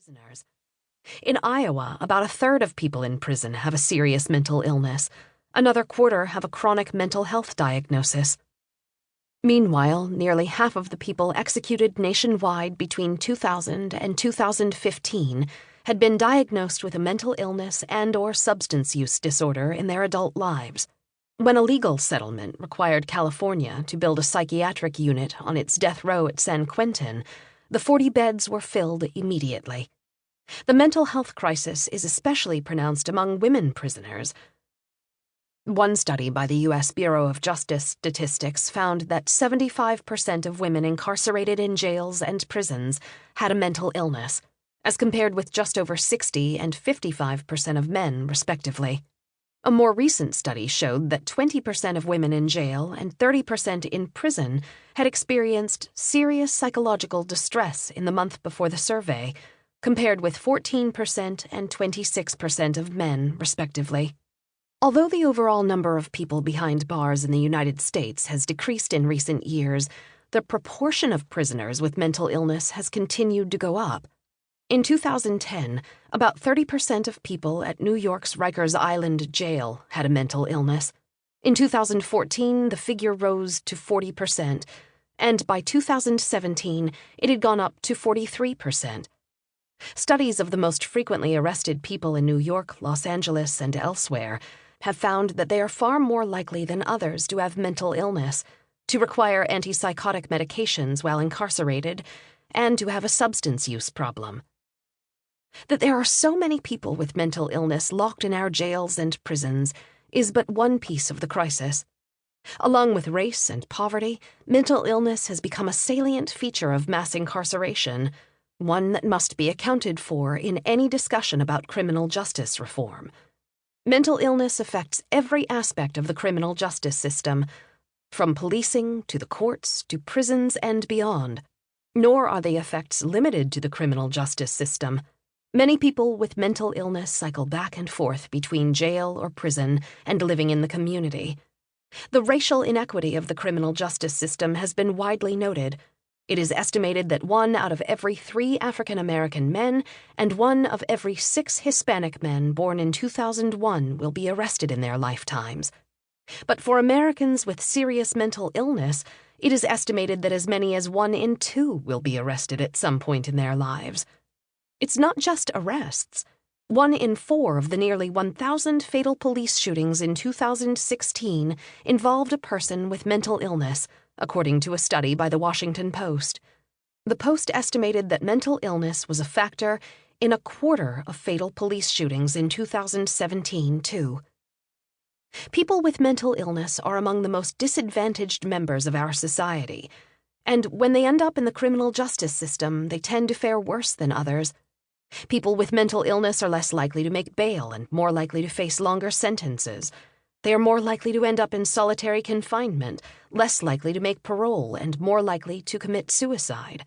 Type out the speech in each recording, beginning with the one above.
prisoners. In Iowa, about a third of people in prison have a serious mental illness. Another quarter have a chronic mental health diagnosis. Meanwhile, nearly half of the people executed nationwide between 2000 and 2015 had been diagnosed with a mental illness and/or substance use disorder in their adult lives. When a legal settlement required California to build a psychiatric unit on its death row at San Quentin, the 40 beds were filled immediately. The mental health crisis is especially pronounced among women prisoners. One study by the U.S. Bureau of Justice Statistics found that 75% of women incarcerated in jails and prisons had a mental illness, as compared with just over 60% and 55% of men, respectively. A more recent study showed that 20% of women in jail and 30% in prison had experienced serious psychological distress in the month before the survey, compared with 14% and 26% of men, respectively. Although the overall number of people behind bars in the United States has decreased in recent years, the proportion of prisoners with mental illness has continued to go up. In 2010, about 30% of people at New York's Rikers Island jail had a mental illness. In 2014, the figure rose to 40%, and by 2017, it had gone up to 43%. Studies of the most frequently arrested people in New York, Los Angeles, and elsewhere have found that they are far more likely than others to have mental illness, to require antipsychotic medications while incarcerated, and to have a substance use problem. That there are so many people with mental illness locked in our jails and prisons is but one piece of the crisis. Along with race and poverty, mental illness has become a salient feature of mass incarceration, one that must be accounted for in any discussion about criminal justice reform. Mental illness affects every aspect of the criminal justice system, from policing to the courts to prisons and beyond. Nor are the effects limited to the criminal justice system. Many people with mental illness cycle back and forth between jail or prison and living in the community. The racial inequity of the criminal justice system has been widely noted. It is estimated that 1 out of every 3 African American men and 1 of every 6 Hispanic men born in 2001 will be arrested in their lifetimes. But for Americans with serious mental illness, it is estimated that as many as 1 in 2 will be arrested at some point in their lives. It's not just arrests. 1 in 4 of the nearly 1,000 fatal police shootings in 2016 involved a person with mental illness, according to a study by the Washington Post. The Post estimated that mental illness was a factor in a quarter of fatal police shootings in 2017, too. People with mental illness are among the most disadvantaged members of our society, and when they end up in the criminal justice system, they tend to fare worse than others. People with mental illness are less likely to make bail and more likely to face longer sentences. They are more likely to end up in solitary confinement, less likely to make parole, and more likely to commit suicide.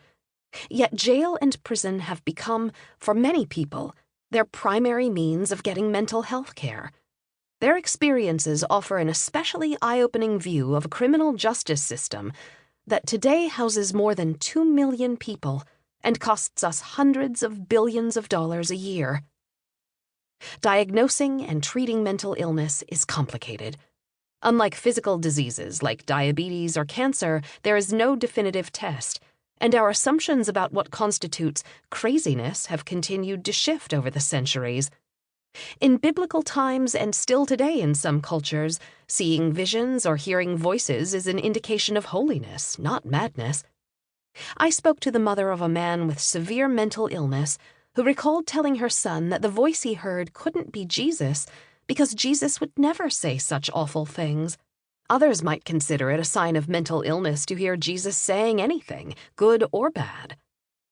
Yet jail and prison have become, for many people, their primary means of getting mental health care. Their experiences offer an especially eye-opening view of a criminal justice system that today houses more than 2 million people and costs us hundreds of billions of dollars a year. Diagnosing and treating mental illness is complicated. Unlike physical diseases like diabetes or cancer, there is no definitive test, and our assumptions about what constitutes craziness have continued to shift over the centuries. In biblical times and still today in some cultures, seeing visions or hearing voices is an indication of holiness, not madness. I spoke to the mother of a man with severe mental illness who recalled telling her son that the voice he heard couldn't be Jesus because Jesus would never say such awful things. Others might consider it a sign of mental illness to hear Jesus saying anything, good or bad.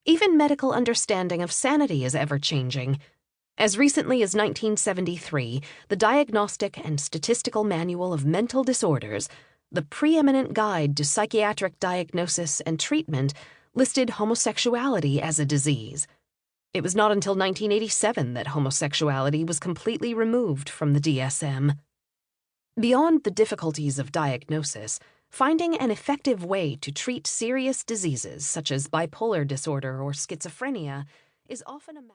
Even medical understanding of sanity is ever-changing. As recently as 1973, the Diagnostic and Statistical Manual of Mental Disorders, the preeminent guide to psychiatric diagnosis and treatment, listed homosexuality as a disease. It was not until 1987 that homosexuality was completely removed from the DSM. Beyond the difficulties of diagnosis, finding an effective way to treat serious diseases such as bipolar disorder or schizophrenia is often a matter